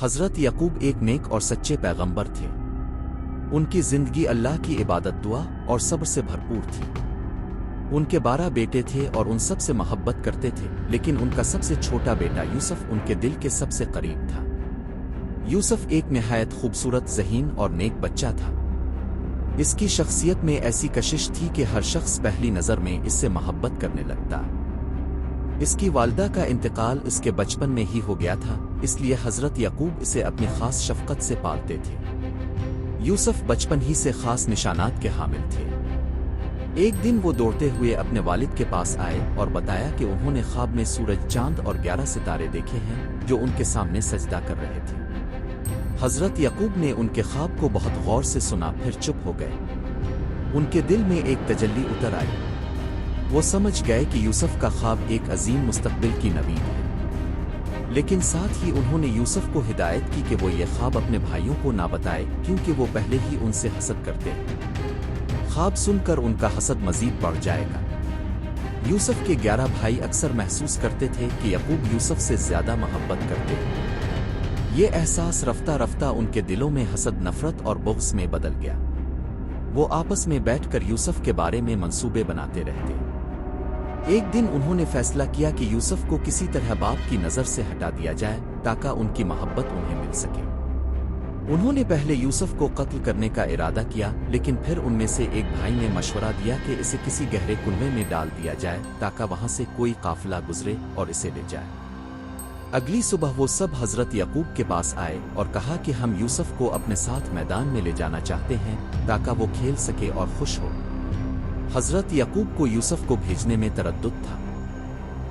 حضرت یعقوب ایک نیک اور سچے پیغمبر تھے۔ ان کی زندگی اللہ کی عبادت، دعا اور صبر سے بھرپور تھی۔ ان کے 12 بیٹے تھے اور ان سب سے محبت کرتے تھے، لیکن ان کا سب سے چھوٹا بیٹا یوسف ان کے دل کے سب سے قریب تھا۔ یوسف ایک نہایت خوبصورت، ذہین اور نیک بچہ تھا۔ اس کی شخصیت میں ایسی کشش تھی کہ ہر شخص پہلی نظر میں اس سے محبت کرنے لگتا۔ اس کی والدہ کا انتقال اس کے بچپن میں ہی ہو گیا تھا، اس لیے حضرت یعقوب اسے اپنی خاص شفقت سے پالتے تھے۔ یوسف بچپن ہی سے خاص نشانات کے حامل تھے۔ ایک دن وہ دوڑتے ہوئے اپنے والد کے پاس آئے اور بتایا کہ انہوں نے خواب میں سورج، چاند اور 11 ستارے دیکھے ہیں جو ان کے سامنے سجدہ کر رہے تھے۔ حضرت یعقوب نے ان کے خواب کو بہت غور سے سنا، پھر چپ ہو گئے۔ ان کے دل میں ایک تجلی اتر آئی۔ وہ سمجھ گئے کہ یوسف کا خواب ایک عظیم مستقبل کی نوید ہے، لیکن ساتھ ہی انہوں نے یوسف کو ہدایت کی کہ وہ یہ خواب اپنے بھائیوں کو نہ بتائے، کیونکہ وہ پہلے ہی ان سے حسد کرتے ہیں۔ خواب سن کر ان کا حسد مزید بڑھ جائے گا۔ یوسف کے 11 بھائی اکثر محسوس کرتے تھے کہ یعقوب یوسف سے زیادہ محبت کرتے ہیں۔ یہ احساس رفتہ رفتہ ان کے دلوں میں حسد، نفرت اور بغض میں بدل گیا۔ وہ آپس میں بیٹھ کر یوسف کے بارے میں منصوبے بناتے رہتے۔ ایک دن انہوں نے فیصلہ کیا کہ یوسف کو کسی طرح باپ کی نظر سے ہٹا دیا جائے تاکہ ان کی محبت انہیں مل سکے۔ انہوں نے پہلے یوسف کو قتل کرنے کا ارادہ کیا، لیکن پھر ان میں سے ایک بھائی نے مشورہ دیا کہ اسے کسی گہرے کنویں میں ڈال دیا جائے تاکہ وہاں سے کوئی قافلہ گزرے اور اسے لے جائے۔ اگلی صبح وہ سب حضرت یعقوب کے پاس آئے اور کہا کہ ہم یوسف کو اپنے ساتھ میدان میں لے جانا چاہتے ہیں تاکہ وہ کھیل سکے اور خوش ہو۔ حضرت یعقوب کو یوسف کو بھیجنے میں تردد تھا۔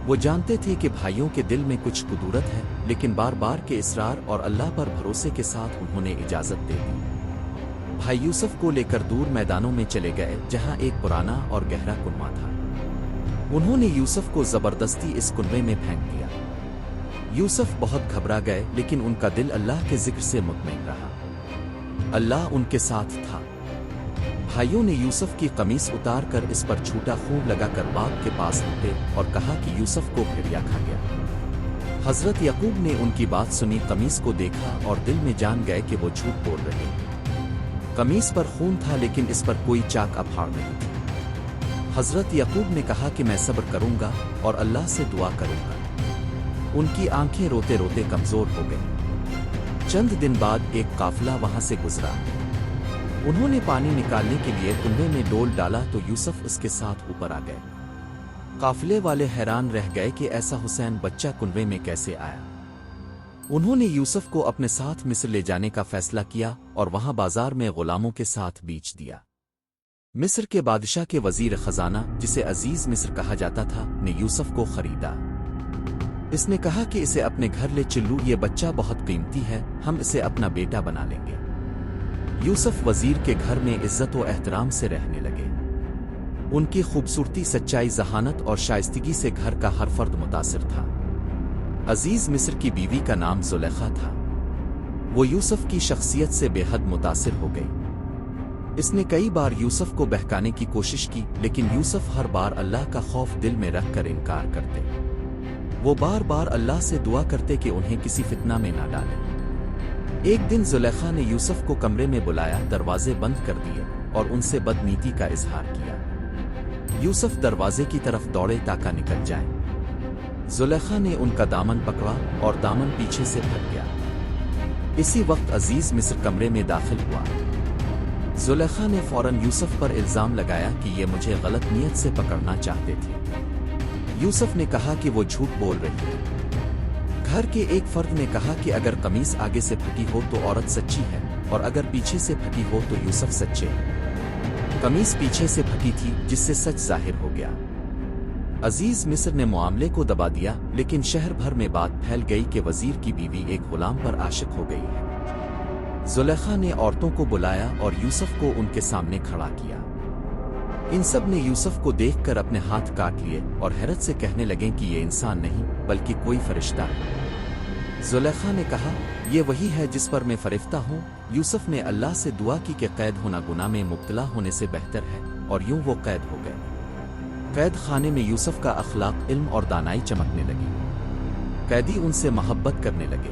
وہ جانتے تھے کہ بھائیوں کے دل میں کچھ کدورت ہے، لیکن بار بار کے اصرار اور اللہ پر بھروسے کے ساتھ انہوں نے اجازت دے دی۔ بھائی یوسف کو لے کر دور میدانوں میں چلے گئے جہاں ایک پرانا اور گہرا کنواں تھا۔ انہوں نے یوسف کو زبردستی اس کنویں میں پھینک دیا۔ یوسف بہت گھبرا گئے، لیکن ان کا دل اللہ کے ذکر سے مطمئن رہا۔ اللہ ان کے ساتھ تھا۔ بھائیوں نے یوسف کی قمیص اتار کر اس پر چھوٹا خون لگا کر باغ کے پاس لپٹے اور کہا کہ یوسف کو بھیڑیا کھا گیا۔ حضرت یعقوب نے ان کی بات سنی، قمیص کو دیکھا اور دل میں جان گئے کہ وہ جھوٹ بول رہے ہیں۔ قمیص پر خون تھا لیکن اس پر کوئی چاک اب پھاڑ نہیں تھی۔ حضرت یعقوب نے کہا کہ میں صبر کروں گا اور اللہ سے دعا کروں گا۔ ان کی آنکھیں روتے روتے کمزور ہو گئیں۔ چند دن بعد ایک قافلہ وہاں سے گزرا۔ انہوں نے پانی نکالنے کے لیے کنویں میں ڈول ڈالا تو یوسف اس کے ساتھ اوپر آ گئے۔ قافلے والے حیران رہ گئے کہ ایسا حسین بچہ کنویں میں کیسے آیا۔ انہوں نے یوسف کو اپنے ساتھ مصر لے جانے کا فیصلہ کیا اور وہاں بازار میں غلاموں کے ساتھ بیچ دیا۔ مصر کے بادشاہ کے وزیر خزانہ، جسے عزیز مصر کہا جاتا تھا، نے یوسف کو خریدا۔ اس نے کہا کہ اسے اپنے گھر لے چلو، یہ بچہ بہت قیمتی ہے، ہم اسے اپنا بیٹا بنا لیں گے۔ یوسف وزیر کے گھر میں عزت و احترام سے رہنے لگے۔ ان کی خوبصورتی، سچائی، ذہانت اور شائستگی سے گھر کا ہر فرد متاثر تھا۔ عزیز مصر کی بیوی کا نام زلیخا تھا۔ وہ یوسف کی شخصیت سے بے حد متاثر ہو گئی۔ اس نے کئی بار یوسف کو بہکانے کی کوشش کی، لیکن یوسف ہر بار اللہ کا خوف دل میں رکھ کر انکار کرتے۔ وہ بار بار اللہ سے دعا کرتے کہ انہیں کسی فتنہ میں نہ ڈالے۔ ایک دن زلیخا نے یوسف کو کمرے میں بلایا، دروازے بند کر دیے اور ان سے بدنیتی کا اظہار کیا۔ یوسف دروازے کی طرف دوڑے تاکہ نکل جائیں۔ زلیخا نے ان کا دامن پکڑا اور دامن پیچھے سے پھٹ گیا۔ اسی وقت عزیز مصر کمرے میں داخل ہوا۔ زلیخا نے فوراً یوسف پر الزام لگایا کہ یہ مجھے غلط نیت سے پکڑنا چاہتے تھے۔ یوسف نے کہا کہ وہ جھوٹ بول رہی ہے۔ گھر کے ایک فرد نے کہا کہ اگر قمیص آگے سے پھٹی ہو تو عورت سچی ہے، اور اگر پیچھے سے پھٹی ہو تو یوسف سچے ہیں۔ قمیص پیچھے سے پھٹی تھی، جس سے سچ ظاہر ہو گیا۔ عزیز مصر نے معاملے کو دبا دیا، لیکن شہر بھر میں بات پھیل گئی کہ وزیر کی بیوی ایک غلام پر عاشق ہو گئی ہے۔ زلیخا نے عورتوں کو بلایا اور یوسف کو ان کے سامنے کھڑا کیا۔ ان سب نے یوسف کو دیکھ کر اپنے ہاتھ کاٹ لیے اور حیرت سے کہنے لگے کہ یہ انسان نہیں بلکہ کوئی فرشتہ ہے۔ زلیخا نے کہا، یہ وہی ہے جس پر میں فرشتہ ہوں۔ یوسف نے اللہ سے دعا کی کہ قید ہونا گناہ میں مبتلا ہونے سے بہتر ہے، اور یوں وہ قید ہو گئے۔ قید خانے میں یوسف کا اخلاق، علم اور دانائی چمکنے لگی۔ قیدی ان سے محبت کرنے لگے۔